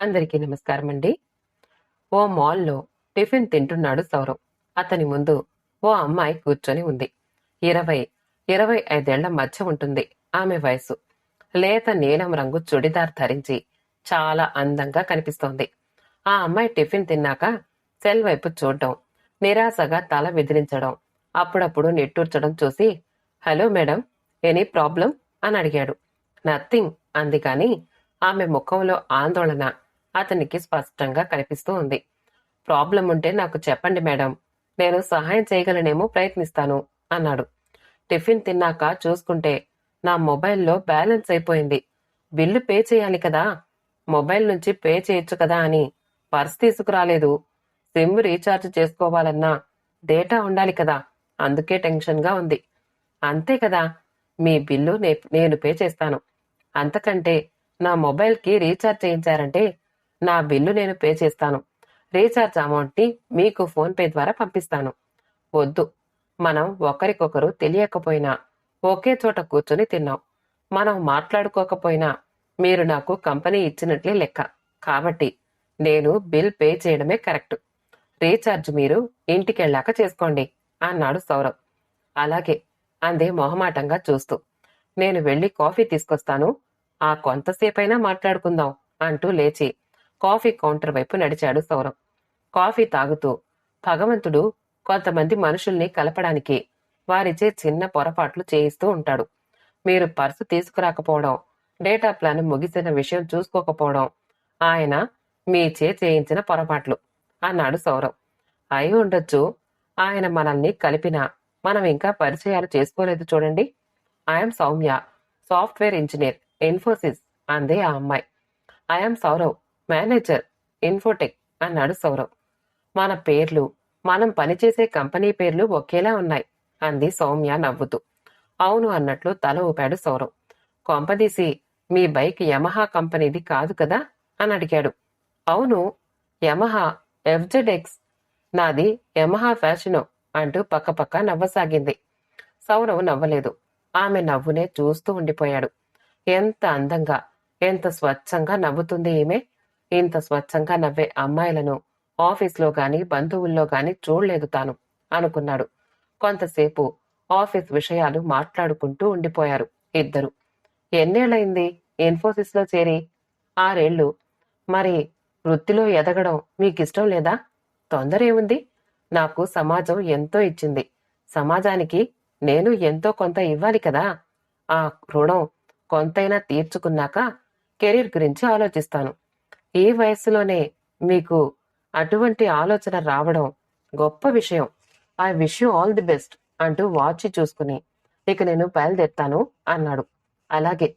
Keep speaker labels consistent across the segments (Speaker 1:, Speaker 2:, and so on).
Speaker 1: అందరికీ నమస్కారం అండి. ఓ మాల్‌లో టిఫిన్ తింటున్నాడు సౌరవ్. అతని ముందు ఓ అమ్మాయి కూర్చొని ఉంది. 20, 25 మధ్య ఉంటుంది ఆమె వయసు. లేత నీలం రంగు చుడిదార్ ధరించి చాలా అందంగా కనిపిస్తోంది. ఆ అమ్మాయి టిఫిన్ తిన్నాక సెల్ వైపు చూడ్డం, నిరాశగా తల విదిలించడం, అప్పుడప్పుడు నిట్టూర్చడం చూసి హలో మేడం, ఎనీ ప్రాబ్లం అని అడిగాడు. నథింగ్ అంది కాని ఆమె ముఖంలో ఆందోళన అతనికి స్పష్టంగా కనిపిస్తూ ఉంది. ప్రాబ్లం ఉంటే నాకు చెప్పండి మేడం, నేను సహాయం చేయగలనేమో ప్రయత్నిస్తాను అన్నాడు. టిఫిన్ తిన్నాక చూసుకుంటే నా మొబైల్లో బ్యాలెన్స్ అయిపోయింది. బిల్లు పే చేయాలి కదా, మొబైల్ నుంచి పే చేయొచ్చు కదా అని పర్స్ తీసుకురాలేదు. సిమ్ రీఛార్జ్ చేసుకోవాలన్నా డేటా ఉండాలి కదా, అందుకే టెన్షన్గా ఉంది. అంతే కదా, మీ బిల్లు నేను పే చేస్తాను. అంతకంటే నా మొబైల్కి రీఛార్జ్ చేయించారంటే నా బిల్లు నేను పే చేస్తాను. రీఛార్జ్ అమౌంట్ని మీకు ఫోన్పే ద్వారా పంపిస్తాను. వద్దు, మనం ఒకరికొకరు తెలియకపోయినా ఒకే చోట కూర్చొని తిన్నాం. మనం మాట్లాడుకోకపోయినా మీరు నాకు కంపెనీ ఇచ్చినట్లే లెక్క. కాబట్టి నేను బిల్ పే చేయడమే కరెక్ట్. రీఛార్జ్ మీరు ఇంటికెళ్ళాక చేసుకోండి అన్నాడు సౌరవ్. అలాగే అంది మొహమాటంగా చూస్తూ. నేను వెళ్ళి కాఫీ తీసుకొస్తాను, ఆ కొంతసేపైనా మాట్లాడుకుందాం అంటూ లేచి కాఫీ కౌంటర్ వైపు నడిచాడు సౌరవ్. కాఫీ తాగుతూ భగవంతుడు కొంతమంది మనుషుల్ని కలపడానికి వారిచే చిన్న పొరపాట్లు చేయిస్తూ ఉంటాడు. మీరు పర్సు తీసుకురాకపోవడం, డేటా ప్లాన్ ముగిసిన విషయం చూసుకోకపోవడం ఆయన మీచే చేయించిన పొరపాట్లు అన్నాడు సౌరవ్. అయి ఉండొచ్చు, ఆయన మనల్ని కలిపినా మనం ఇంకా పరిచయాలు చేసుకోలేదు చూడండి. I'm Soumya, software engineer, Infosys అంది ఆ అమ్మాయి. ఐఎమ్ సౌరవ్, మేనేజర్, ఇన్ఫోటెక్ అన్నాడు సౌరవ్. మన పేర్లు, మనం పనిచేసే కంపెనీ పేర్లు ఒకేలా ఉన్నాయి అంది సౌమ్య నవ్వుతూ. అవును అన్నట్లు తల ఊపాడు సౌరవ్. కొంపదీసి మీ బైక్ యమహా కంపెనీది కాదు కదా అని అడిగాడు. అవును, యమహా ఎఫ్జెడ్ఎక్స్, నాది యమహా ఫ్యాషనో అంటూ పక్కపక్క నవ్వసాగింది. సౌరవ్ నవ్వలేదు. ఆమె నవ్వునే చూస్తూ ఉండిపోయాడు. ఎంత అందంగా, ఎంత స్వచ్ఛంగా నవ్వుతుంది ఈమె. ఇంత స్వచ్ఛంగా నవ్వే అమ్మాయిలను ఆఫీస్లో గాని బంధువుల్లో గాని చూడలేదు తాను అనుకున్నాడు. కొంతసేపు ఆఫీస్ విషయాలు మాట్లాడుకుంటూ ఉండిపోయారు ఇద్దరు. ఎన్నేళ్లయింది ఇన్ఫోసిస్ లో చేరి? 6 ఏళ్ళు. మరి వృత్తిలో ఎదగడం మీకిష్టం లేదా? తొందర ఏముంది? నాకు సమాజం ఎంతో ఇచ్చింది, సమాజానికి నేను ఎంతో కొంత ఇవ్వాలి కదా. ఆ రుణం కొంతైనా తీర్చుకున్నాక కెరీర్ గురించి ఆలోచిస్తాను. ఈ వయస్సులోనే మీకు అటువంటి ఆలోచన రావడం గొప్ప విషయం. I wish you all the best అంటూ వాచ్ చూసుకుని ఇక నేను బయలుదేరుతాను అన్నాడు. అలాగే,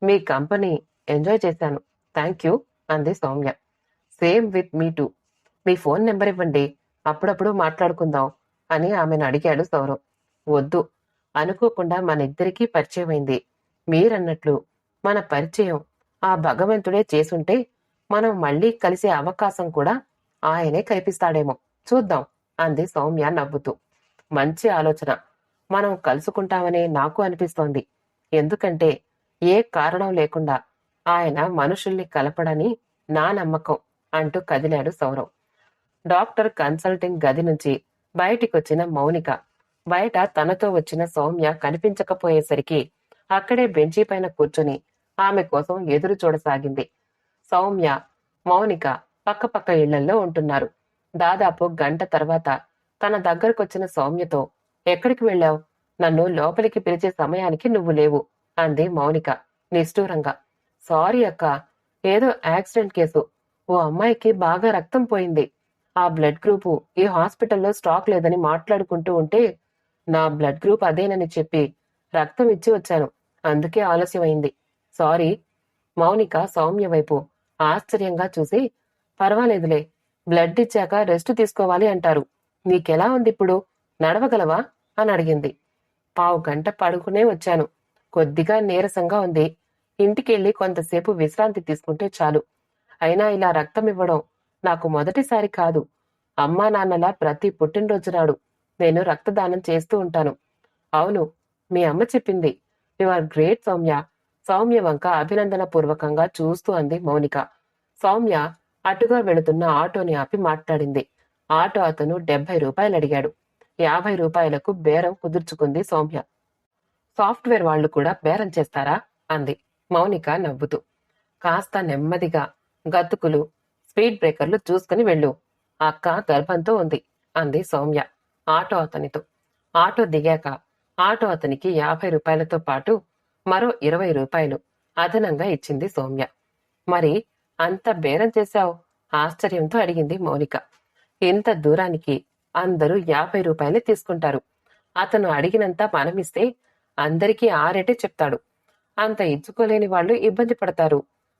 Speaker 1: మీ కంపెనీ ఎంజాయ్ చేశాను, థ్యాంక్ యూ అంది Soumya. Same with me two. Me phone number ఇవ్వండి, అప్పుడప్పుడు మాట్లాడుకుందాం అని ఆమెను అడిగాడు సౌరవ్. వద్దు, అనుకోకుండా మన ఇద్దరికీ పరిచయమైంది. మీరన్నట్లు మన పరిచయం ఆ భగవంతుడే చేసుంటే మనం మళ్ళీ కలిసే అవకాశం కూడా ఆయనే కల్పిస్తాడేమో, చూద్దాం అంది సౌమ్య నవ్వుతూ. మంచి ఆలోచన. మనం కలుసుకుంటామనే నాకు అనిపిస్తోంది. ఎందుకంటే ఏ కారణం లేకుండా ఆయన మనుషుల్ని కలపడని నా నమ్మకం అంటూ కదిలాడు సౌరవ్. డాక్టర్ కన్సల్టింగ్ గది నుంచి బయటికొచ్చిన మౌనిక బయట తనతో వచ్చిన సౌమ్య కనిపించకపోయేసరికి అక్కడే బెంచీ పైన కూర్చుని ఆమె కోసం ఎదురు చూడసాగింది. సౌమ్య, మౌనిక పక్కపక్క ఇళ్లల్లో ఉంటున్నారు. దాదాపు గంట తర్వాత తన దగ్గరకొచ్చిన సౌమ్యతో ఎక్కడికి వెళ్ళావు? నన్ను లోపలికి పిలిచే సమయానికి నువ్వు లేవు అంది మౌనిక నిష్ఠూరంగా. సారీ అక్క, ఏదో యాక్సిడెంట్ కేసు. ఓ అమ్మాయికి బాగా రక్తం పోయింది. ఆ బ్లడ్ గ్రూపు ఈ హాస్పిటల్లో స్టాక్ లేదని మాట్లాడుకుంటూ ఉంటే నా బ్లడ్ గ్రూప్ అదేనని చెప్పి రక్తం ఇచ్చి వచ్చాను. అందుకే ఆలస్యమైంది. సారీ. మౌనిక సౌమ్య వైపు ఆశ్చర్యంగా చూసి, పర్వాలేదులే, బ్లడ్ ఇచ్చాక రెస్ట్ తీసుకోవాలి అంటారు. నీకెలా ఉంది ఇప్పుడు? నడవగలవా అని అడిగింది. 15 గంట పడుకునే వచ్చాను. కొద్దిగా నీరసంగా ఉంది. ఇంటికెళ్ళి కొంతసేపు విశ్రాంతి తీసుకుంటే చాలు. అయినా ఇలా రక్తం ఇవ్వడం నాకు మొదటిసారి కాదు. అమ్మా నాన్నల ప్రతి పుట్టినరోజు నాడు నేను రక్తదానం చేస్తూ ఉంటాను. అవును, మీ అమ్మ చెప్పింది. You are great Soumya. Soumya వంక అభినందన పూర్వకంగా చూస్తూ అంది మౌనిక. సౌమ్య అటుగా వెళుతున్న ఆటోని ఆపి మాట్లాడింది. ఆటో అతను 70 రూపాయలు అడిగాడు. 50 రూపాయలకు బేరం కుదుర్చుకుంది సౌమ్య. సాఫ్ట్వేర్ వాళ్ళు కూడా బేరం చేస్తారా అంది మౌనిక నవ్వుతూ. కాస్త నెమ్మదిగా గతుకులు స్పీడ్ బ్రేకర్లు చూసుకుని వెళ్ళు. అక్క గర్భంతో ఉంది అంది సౌమ్య ఆటో అతనితో. ఆటో దిగాక ఆటో అతనికి 50 రూపాయలతో పాటు మరో 20 రూపాయలు అదనంగా ఇచ్చింది సౌమ్య. మరి అంత బేరం చేశావు ఆశ్చర్యంతో అడిగింది మౌనిక. ఇంత దూరానికి అందరూ 50 రూపాయలే తీసుకుంటారు. అతను అడిగినంత మనమిస్తే అందరికీ ఆ రేటే చెప్తాడు. అంత ఇచ్చుకోలేని వాళ్ళు ఇబ్బంది పడతారు.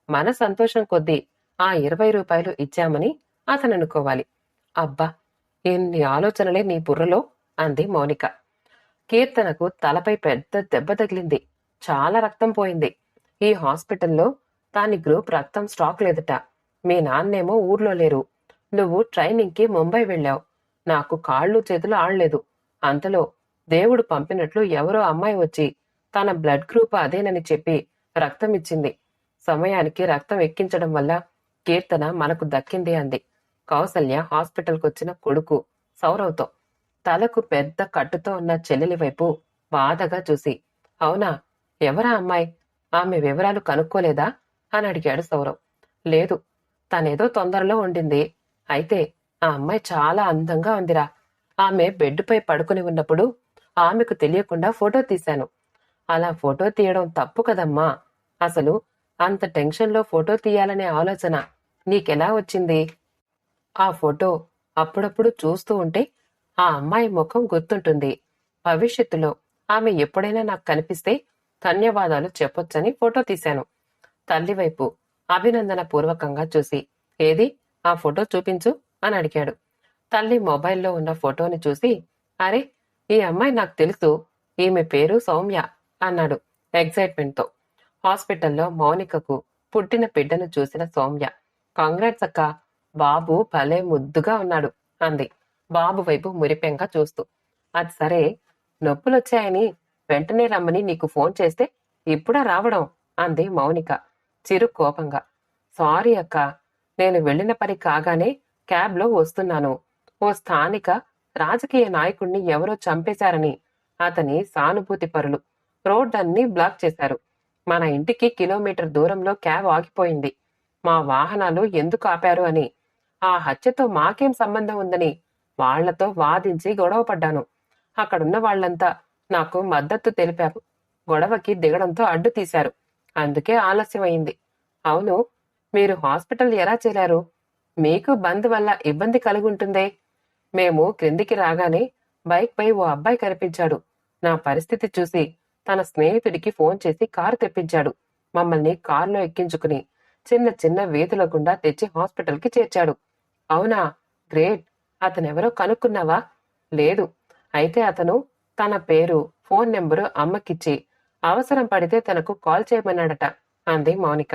Speaker 1: మన సంతోషం కొద్దీ ఆ 20 రూపాయలు ఇచ్చామని అతను అనుకోవాలి. అబ్బా, ఎన్ని ఆలోచనలే నీ బుర్రలో అంది మౌనిక. కీర్తనకు తలపై పెద్ద దెబ్బ తగిలింది. చాలా రక్తం పోయింది. ఈ హాస్పిటల్లో దాని గ్రూప్ రక్తం స్టాక్ లేదట. మీ నాన్నేమో ఊర్లో లేరు. నువ్వు ట్రైనింగ్కి ముంబై వెళ్ళావు. నాకు కాళ్ళు చేతులు ఆడలేదు. అంతలో దేవుడు పంపినట్లు ఎవరో అమ్మాయి వచ్చి తన బ్లడ్ గ్రూప్ అదేనని చెప్పి రక్తం ఇచ్చింది. సమయానికి రక్తం ఎక్కించడం వల్ల కీర్తన మనకు దక్కింది అంది కౌసల్య హాస్పిటల్కొచ్చిన కొడుకు సౌరవ్తో. తలకు పెద్ద కట్టుతో ఉన్న చెల్లెలి వైపు బాధగా చూసి, అవునా, ఎవరా అమ్మాయి? ఆమె వివరాలు కనుక్కోలేదా అని అడిగాడు సౌరవ్. లేదు, తనేదో తొందరలో ఉండింది. అయితే ఆ అమ్మాయి చాలా అందంగా ఉందిరా. ఆమె బెడ్డుపై పడుకుని ఉన్నప్పుడు ఆమెకు తెలియకుండా ఫోటో తీశాను. అలా ఫోటో తీయడం తప్పు కదమ్మా. అసలు అంత టెన్షన్లో ఫోటో తీయాలనే ఆలోచన నీకెలా వచ్చింది? ఆ ఫోటో అప్పుడప్పుడు చూస్తూ ఉంటే ఆ అమ్మాయి ముఖం గుర్తుంటుంది. భవిష్యత్తులో ఆమె ఎప్పుడైనా నాకు కనిపిస్తే ధన్యవాదాలు చెప్పొచ్చని ఫోటో తీశాను. తల్లివైపు అభినందన పూర్వకంగా చూసి, ఏది ఆ ఫోటో చూపించు అని అడిగాడు. తల్లి మొబైల్లో ఉన్న ఫోటోని చూసి, అరే, ఈ అమ్మాయి నాకు తెలుసు. ఈమె పేరు సౌమ్య అన్నాడు ఎగ్జైట్మెంట్తో. హాస్పిటల్లో మౌనికకు పుట్టిన బిడ్డను చూసిన సౌమ్య, కాంగ్రాట్స్ అక్క, బాబు భలే ముద్దుగా ఉన్నాడు అంది బాబు వైపు మురిపెంగా చూస్తూ. అది సరే, నొప్పులొచ్చాయని వెంటనే రమ్మని నీకు ఫోన్ చేస్తే ఇప్పుడా రావడం అంది మౌనిక చిరు కోపంగా. సారీ అక్క, నేను వెళ్లిన పని కాగానే క్యాబ్లో వస్తున్నాను. ఓ స్థానిక రాజకీయ నాయకుణ్ణి ఎవరో చంపేశారని అతని సానుభూతి పరులు రోడ్డన్నీ బ్లాక్ చేశారు. మన ఇంటికి కిలోమీటర్ దూరంలో క్యాబ్ ఆగిపోయింది. మా వాహనాలు ఎందుకు ఆపారు అని, ఆ హత్యతో మాకేం సంబంధం ఉందని వాళ్లతో వాదించి గొడవ పడ్డాను. అక్కడున్న వాళ్లంతా నాకు మద్దతు తెలిపారు. గొడవకి దిగడంతో అడ్డు తీశారు. అందుకే ఆలస్యమైంది. అవును, మీరు హాస్పిటల్ ఎలా చేరారు? మీకు బంద్ వల్ల ఇబ్బంది కలుగుంటుందే. మేము క్రిందికి రాగానే బైక్ పై ఓ అబ్బాయి కనిపించాడు. నా పరిస్థితి చూసి తన స్నేహితుడికి ఫోన్ చేసి కారు తెప్పించాడు. మమ్మల్ని కారులో ఎక్కించుకుని చిన్న చిన్న వీధుల గుండా తెచ్చి హాస్పిటల్కి చేర్చాడు. అవునా, గ్రేట్. అతనెవరో కనుక్కున్నావా? లేదు. అయితే అతను తన పేరు, ఫోన్ నెంబరు అమ్మకిచ్చి అవసరం పడితే తనకు కాల్ చేయమన్నాడట అంది మౌనిక.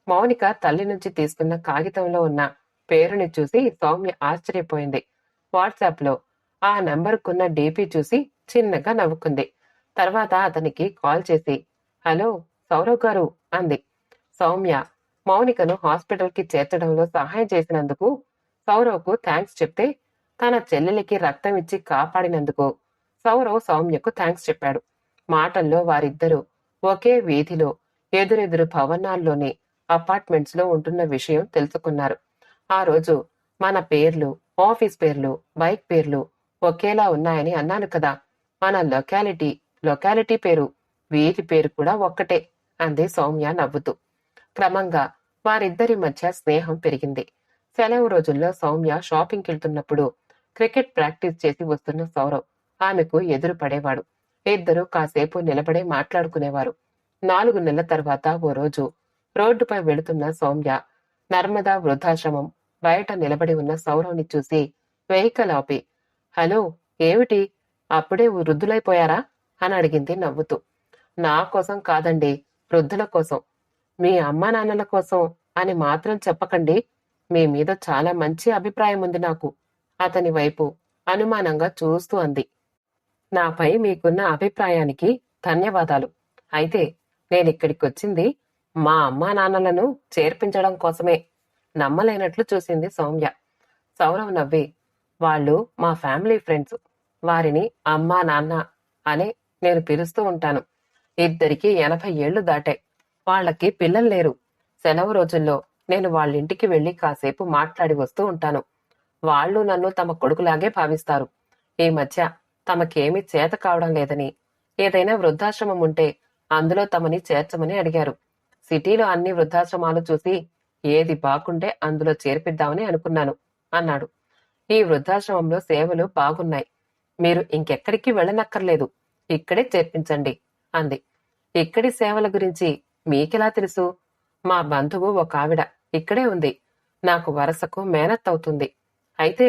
Speaker 1: మౌనిక తల్లి నుంచి తీసుకున్న కాగితంలో ఉన్న పేరుని చూసి సౌమ్య ఆశ్చర్యపోయింది. వాట్సాప్లో ఆ నెంబరుకున్న డీపీ చూసి చిన్నగా నవ్వుకుంది. తర్వాత అతనికి కాల్ చేసి, హలో సౌరవ్ గారు అంది. సౌమ్య మౌనికను హాస్పిటల్కి చేర్చడంలో సహాయం చేసినందుకు సౌరవ్కు థ్యాంక్స్ చెప్తే, తన చెల్లెలికి రక్తం ఇచ్చి కాపాడినందుకు సౌరవ్ సౌమ్యకు థ్యాంక్స్ చెప్పాడు. మాటల్లో వారిద్దరూ ఒకే వీధిలో ఎదురెదురు భవనాల్లోని అపార్ట్మెంట్స్ లో ఉంటున్న విషయం తెలుసుకున్నారు. ఆ రోజు మన పేర్లు, ఆఫీస్ పేర్లు, బైక్ పేర్లు ఒకేలా ఉన్నాయని అన్నాను కదా. మన లొకాలిటీ పేరు, వీధి పేరు కూడా ఒక్కటే అంది సౌమ్య నవ్వుతూ. క్రమంగా వారిద్దరి మధ్య స్నేహం పెరిగింది. సెలవు రోజుల్లో సౌమ్య షాపింగ్కి వెళ్తున్నప్పుడు క్రికెట్ ప్రాక్టీస్ చేసి వస్తున్న సౌరవ్ ఆమెకు ఎదురు పడేవాడు. ఇద్దరూ కాసేపు నిలబడే మాట్లాడుకునేవారు. 4 నెలల తర్వాత ఓ రోజు రోడ్డుపై వెళుతున్న సౌమ్య నర్మదా వృద్ధాశ్రమం బయట నిలబడి ఉన్న సౌరవ్ని చూసి వెహికల్ ఆపి, హలో, ఏమిటి అప్పుడే వృద్ధులైపోయారా అని అడిగింది నవ్వుతూ. నా కోసం కాదండి, వృద్ధుల కోసం. మీ అమ్మా నాన్నల కోసం అని మాత్రం చెప్పకండి. మీ మీద చాలా మంచి అభిప్రాయం ఉంది నాకు అతని వైపు అనుమానంగా చూస్తూ అంది. నాపై మీకున్న అభిప్రాయానికి ధన్యవాదాలు. అయితే నేనిక్కడికొచ్చింది మా అమ్మా నాన్నలను చేర్పించడం కోసమే. నమ్మలేనట్లు చూసింది సౌమ్య. సౌరవ్ నవ్వి, వాళ్ళు మా ఫ్యామిలీ ఫ్రెండ్స్. వారిని అమ్మా నాన్న అనే నేను పిలుస్తూ ఉంటాను. ఇద్దరికీ 80 ఏళ్లు దాటాయి. వాళ్ళకి పిల్లలు లేరు. సెలవు రోజుల్లో నేను వాళ్ళింటికి వెళ్లి కాసేపు మాట్లాడి వస్తూ ఉంటాను. వాళ్ళు నన్ను తమ కొడుకులాగే భావిస్తారు. ఈ మధ్య తమకేమీ చేత కావడం లేదని ఏదైనా వృద్ధాశ్రమం ఉంటే అందులో తమని చేర్చమని అడిగారు. సిటీలో అన్ని వృద్ధాశ్రమాలు చూసి ఏది బాగుంటే అందులో చేర్పిద్దామని అనుకున్నాను అన్నాడు. ఈ వృద్ధాశ్రమంలో సేవలు బాగున్నాయి. మీరు ఇంకెక్కడికి వెళ్ళనక్కర్లేదు. ఇక్కడే చేర్పించండి అంది. ఇక్కడి సేవల గురించి మీకెలా తెలుసు? మా బంధువు ఒక ఆవిడ ఇక్కడే ఉంది. నాకు వరసకు మేనత్తవుతుంది. అయితే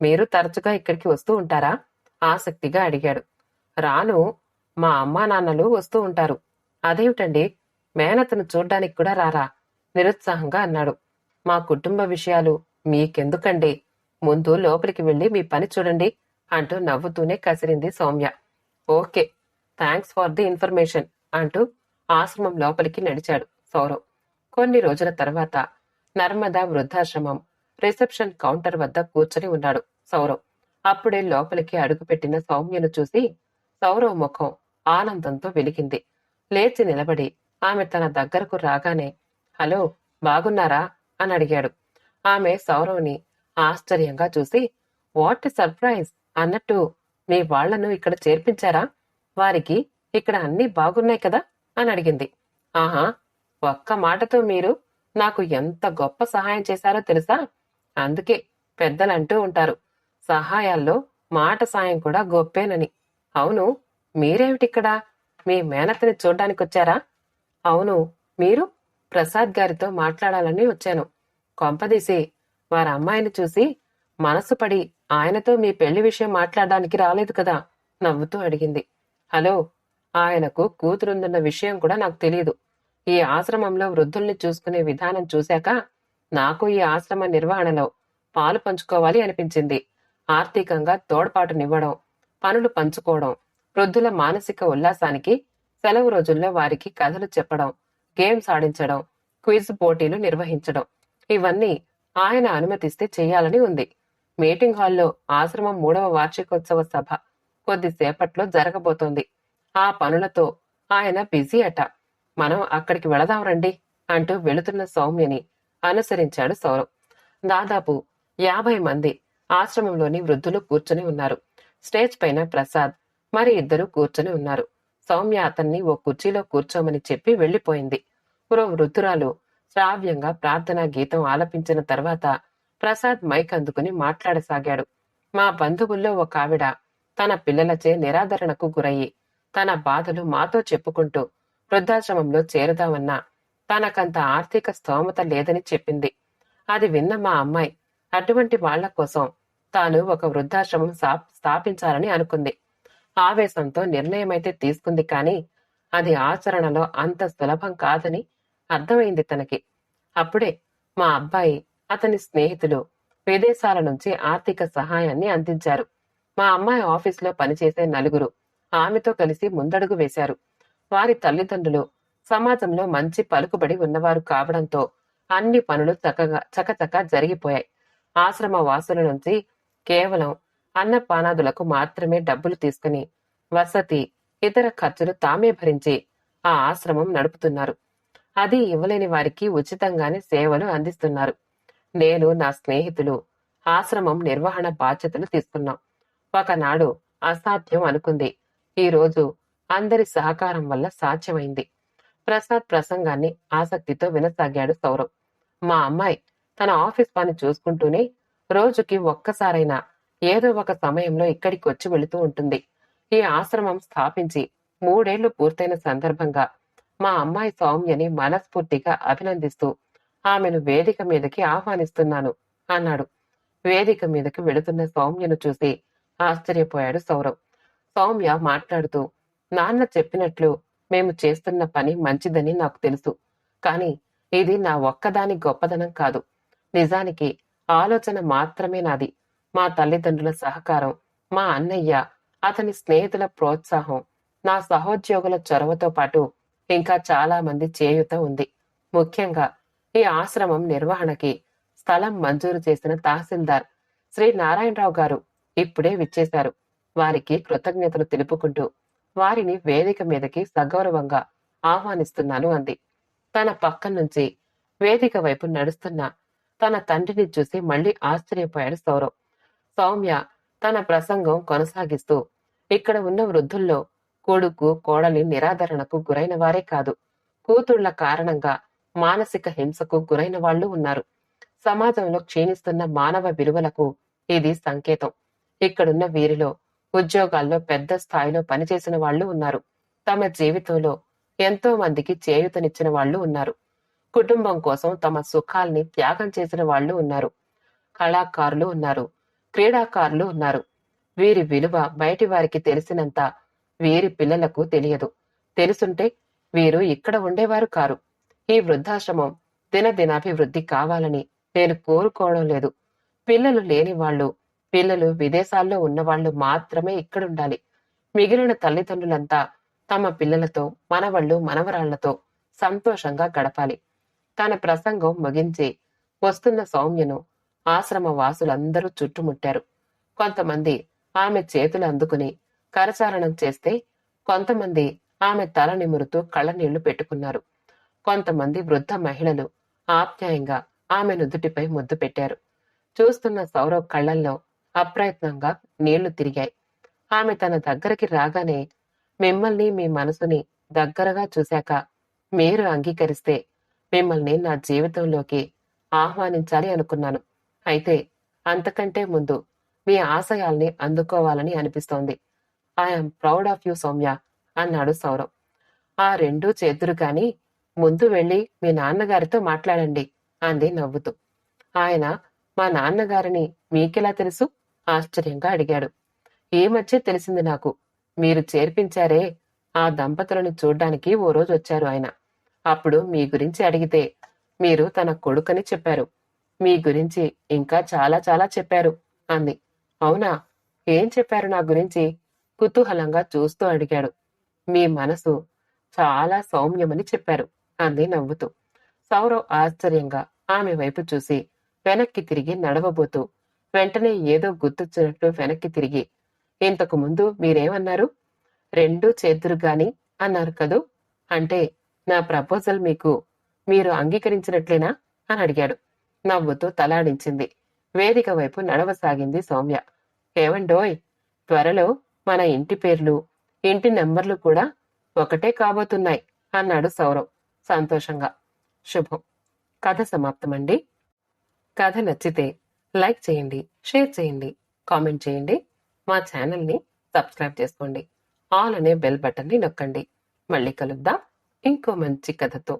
Speaker 1: మీరు తరచుగా ఇక్కడికి వస్తూ ఉంటారా? ఆసక్తిగా అడిగాడు. రాను. మా అమ్మా నాన్నలు వస్తూ ఉంటారు. అదేమిటండి, మేనత్తను చూడ్డానికి కూడా రారా? నిరుత్సాహంగా అన్నాడు. మా కుటుంబ విషయాలు మీకెందుకండి? ముందు లోపలికి వెళ్లి మీ పని చూడండి అంటూ నవ్వుతూనే కసిరింది Soumya. Okay, thanks for the information అంటూ ఆశ్రమం లోపలికి నడిచాడు సౌరవ్. కొన్ని రోజుల తర్వాత నర్మదా వృద్ధాశ్రమం రిసెప్షన్ కౌంటర్ వద్ద కూర్చొని ఉన్నాడు సౌరవ్. అప్పుడే లోపలికి అడుగుపెట్టిన సౌమ్యను చూసి సౌరవ్ ముఖం ఆనందంతో వెలిగింది. లేచి నిలబడి ఆమె తన దగ్గరకు రాగానే హలో, బాగున్నారా అని అడిగాడు. ఆమె సౌరవ్ని ఆశ్చర్యంగా చూసి వాట్ సర్ప్రైజ్ అన్నట్టు మీ వాళ్లను ఇక్కడ చేర్పించారా? వారికి ఇక్కడ అన్నీ బాగున్నాయి కదా అని అడిగింది. ఆహా, ఒక్క మాటతో మీరు నాకు ఎంత గొప్ప సహాయం చేశారో తెలుసా? అందుకే పెద్దలంటూ ఉంటారు, సహాయాల్లో మాట సాయం కూడా గొప్పేనని. అవును, మీరేమిటిక్కడ? మీ మేనత్తని చూడ్డానికొచ్చారా? అవును. మీరు? ప్రసాద్ గారితో మాట్లాడాలని వచ్చాను. కొంపదీసి వారి అమ్మాయిని చూసి మనసు పడి ఆయనతో మీ పెళ్లి విషయం మాట్లాడడానికి రాలేదు కదా? నవ్వుతూ అడిగింది. హలో, ఆయనకు కూతురుందన్న విషయం కూడా నాకు తెలియదు. ఈ ఆశ్రమంలో వృద్ధుల్ని చూసుకునే విధానం చూశాక నాకు ఈ ఆశ్రమ నిర్వహణలో పాలు పంచుకోవాలి అనిపించింది. ఆర్థికంగా తోడ్పాటునివ్వడం, పనులు పంచుకోవడం, వృద్ధుల మానసిక ఉల్లాసానికి సెలవు రోజుల్లో వారికి కథలు చెప్పడం, గేమ్స్ ఆడించడం, క్విజ్ పోటీలు నిర్వహించడం, ఇవన్నీ ఆయన అనుమతిస్తే చెయ్యాలని ఉంది. మీటింగ్ హాల్లో ఆశ్రమం 3వ వార్షికోత్సవ సభ కొద్దిసేపట్లో జరగబోతోంది. ఆ పనులతో ఆయన బిజీ అట. మనం అక్కడికి వెళదాం రండి అంటూ వెళుతున్న సౌమ్యని అనుసరించాడు సౌరవ్. దాదాపు 50 మంది ఆశ్రమంలోని వృద్ధులు కూర్చుని ఉన్నారు. స్టేజ్ పైన ప్రసాద్, మరి ఇద్దరు కూర్చుని ఉన్నారు. సౌమ్య అతన్ని ఓ కుర్చీలో కూర్చోమని చెప్పి వెళ్లిపోయింది. ఓ వృద్ధురాలు శ్రావ్యంగా ప్రార్థనా గీతం ఆలపించిన తర్వాత ప్రసాద్ మైక్ అందుకుని మాట్లాడసాగాడు. మా బంధువుల్లో ఒక ఆవిడ తన పిల్లలచే నిరాదరణకు గురయ్యి తన బాధలు మాతో చెప్పుకుంటూ వృద్ధాశ్రమంలో చేరుదామన్నా తనకంత ఆర్థిక స్తోమత లేదని చెప్పింది. అది విన్న మా అమ్మాయి అటువంటి వాళ్ల కోసం తాను ఒక వృద్ధాశ్రమం స్థాపించాలని అనుకుంది. ఆవేశంతో నిర్ణయమైతే తీసుకుంది, కానీ అది ఆచరణలో అంత సులభం కాదని అర్థమైంది తనకి. అప్పుడే మా అబ్బాయి, అతని స్నేహితులు విదేశాల నుంచి ఆర్థిక సహాయాన్ని అందించారు. మా అమ్మాయి ఆఫీసులో పనిచేసే నలుగురు ఆమెతో కలిసి ముందడుగు వేశారు. వారి తల్లిదండ్రులు సమాజంలో మంచి పలుకుబడి ఉన్నవారు కావడంతో అన్ని పనులు చకచకా జరిగిపోయాయి. ఆశ్రమ వాసుల నుంచి కేవలం అన్నపానాదులకు మాత్రమే డబ్బులు తీసుకుని వసతి, ఇతర ఖర్చులు తామే భరించి ఆ ఆశ్రమం నడుపుతున్నారు. అది ఇవ్వలేని వారికి ఉచితంగానే సేవలు అందిస్తున్నారు. నేను, నా స్నేహితులు ఆశ్రమం నిర్వహణ బాధ్యతలు తీసుకున్నాం. ఒకనాడు అసాధ్యం అనుకుంది. ఈ రోజు అందరి సహకారం వల్ల సాధ్యమైంది. ప్రసాద్ ప్రసంగాన్ని ఆసక్తితో వినసాగాడు సౌరవ్. మా అమ్మాయి తన ఆఫీస్ పని చూసుకుంటూనే రోజుకి ఒక్కసారైనా ఏదో ఒక సమయంలో ఇక్కడికి వచ్చి వెళుతూ ఉంటుంది. ఈ ఆశ్రమం స్థాపించి 3 ఏళ్లు పూర్తయిన సందర్భంగా మా అమ్మాయి సౌమ్యని మనస్ఫూర్తిగా అభినందిస్తూ ఆమెను వేదిక మీదకి ఆహ్వానిస్తున్నాను అన్నాడు. వేదిక మీదకి వెళుతున్న సౌమ్యను చూసి ఆశ్చర్యపోయాడు సౌరవ్. సౌమ్య మాట్లాడుతూ, నాన్న చెప్పినట్లు మేము చేస్తున్న పని మంచిదని నాకు తెలుసు. కానీ ఇది నా ఒక్కదాని గొప్పదనం కాదు. నిజానికి ఆలోచన మాత్రమే నాది. మా తల్లిదండ్రుల సహకారం, మా అన్నయ్య, అతని స్నేహితుల ప్రోత్సాహం, నా సహోద్యోగుల చొరవతో పాటు ఇంకా చాలా మంది చేయూత ఉంది. ముఖ్యంగా ఈ ఆశ్రమం నిర్వహణకి స్థలం మంజూరు చేసిన తహసీల్దార్ శ్రీ నారాయణరావు గారు ఇప్పుడే విచ్చేశారు. వారికి కృతజ్ఞతలు తెలుపుకుంటూ వారిని వేదిక మీదకి సగౌరవంగా ఆహ్వానిస్తున్నాను అంది. తన పక్క నుంచి వేదిక వైపు నడుస్తున్న తన తండ్రిని చూసి మళ్లీ ఆశ్చర్యపోయాడు సౌరవ్. సౌమ్య తన ప్రసంగం కొనసాగిస్తూ ఇక్కడ ఉన్న వృద్ధుల్లో కొడుకు కోడలి నిరాదరణకు గురైన వారే కాదు, కూతుళ్ల కారణంగా మానసిక హింసకు గురైన వాళ్లు ఉన్నారు. సమాజంలో క్షీణిస్తున్న మానవ విలువలకు ఇది సంకేతం. ఇక్కడున్న వీరిలో ఉద్యోగాల్లో పెద్ద స్థాయిలో పనిచేసిన వాళ్లు ఉన్నారు. తమ జీవితంలో ఎంతో మందికి చేయూతనిచ్చిన వాళ్లు ఉన్నారు. కుటుంబం కోసం తమ సుఖాల్ని త్యాగం చేసిన వాళ్లు ఉన్నారు. కళాకారులు ఉన్నారు. క్రీడాకారులు ఉన్నారు. వీరి విలువ బయటి వారికి తెలిసినంత వీరి పిల్లలకు తెలియదు. తెలుసుంటే వీరు ఇక్కడ ఉండేవారు కారు. ఈ వృద్ధాశ్రమం దినదినాభివృద్ధి కావాలని నేను కోరుకోవడం లేదు. పిల్లలు లేని వాళ్ళు, పిల్లలు విదేశాల్లో ఉన్నవాళ్లు మాత్రమే ఇక్కడుండాలి. మిగిలిన తల్లిదండ్రులంతా తమ పిల్లలతో, మనవళ్ళు, మనవరాళ్లతో సంతోషంగా గడపాలి. తన ప్రసంగం ముగించి వస్తున్న సౌమ్యను ఆశ్రమ వాసులందరూ చుట్టుముట్టారు. కొంతమంది ఆమె చేతులు అందుకుని కరచాలనం చేస్తే, కొంతమంది ఆమె తల నిమురుతూ కళ్ళనీళ్లు పెట్టుకున్నారు. కొంతమంది వృద్ధ మహిళలు ఆప్యాయంగా ఆమె నుదుటిపై ముద్దు పెట్టారు. చూస్తున్న సౌరవ్ కళ్లల్లో అప్రయత్నంగా నీళ్లు తిరిగాయి. ఆమె తన దగ్గరికి రాగానే, మిమ్మల్ని మీ మనసుని దగ్గరగా చూశాక మీరు అంగీకరిస్తే మిమ్మల్ని నా జీవితంలోకి ఆహ్వానించాలి అనుకున్నాను. అయితే అంతకంటే ముందు మీ ఆశయాల్ని అందుకోవాలని అనిపిస్తోంది. I'm proud of you Soumya అన్నాడు సౌరవ్. ఆ రెండూ చేతురు కాని ముందు వెళ్ళి మీ నాన్నగారితో మాట్లాడండి అంది నవ్వుతూ. ఆయన మా నాన్నగారిని మీకెలా తెలుసు? ఆశ్చర్యంగా అడిగాడు. ఈ మధ్య తెలిసింది నాకు. మీరు చేర్పించారే, ఆ దంపతులను చూడ్డానికి ఓ రోజు వచ్చారు ఆయన. అప్పుడు మీ గురించి అడిగితే మీరు తన కొడుకని చెప్పారు. మీ గురించి ఇంకా చాలా చాలా చెప్పారు అంది. అవునా? ఏం చెప్పారు నా గురించి? కుతూహలంగా చూస్తూ అడిగాడు. మీ మనసు చాలా సౌమ్యమని చెప్పారు అంది నవ్వుతూ. సౌరవ్ ఆశ్చర్యంగా ఆమె వైపు చూసి వెనక్కి తిరిగి నడవబోతూ వెంటనే ఏదో గుర్తొచ్చినట్టు వెనక్కి తిరిగి, ఇంతకు ముందు మీరేమన్నారు? రెండూ చేద్దురుగాని అన్నారు కదూ. అంటే నా ప్రపోజల్ మీరు అంగీకరించినట్లేనా అని అడిగాడు. నవ్వుతూ తలాడించింది. వేదిక వైపు నడవసాగింది సౌమ్య. ఏవండోయ్, త్వరలో మన ఇంటి పేర్లు, ఇంటి నెంబర్లు కూడా ఒకటే కాబోతున్నాయి అన్నాడు సౌరవ్ సంతోషంగా. శుభం. కథ సమాప్తమండి. కథ నచ్చితే లైక్ చేయండి, షేర్ చేయండి, కామెంట్ చేయండి. మా ఛానల్ని సబ్స్క్రైబ్ చేసుకోండి. ఆల్ అనే బెల్ బటన్ని నొక్కండి. మళ్ళీ కలుద్దాం ఇంకో మంచి కథతో.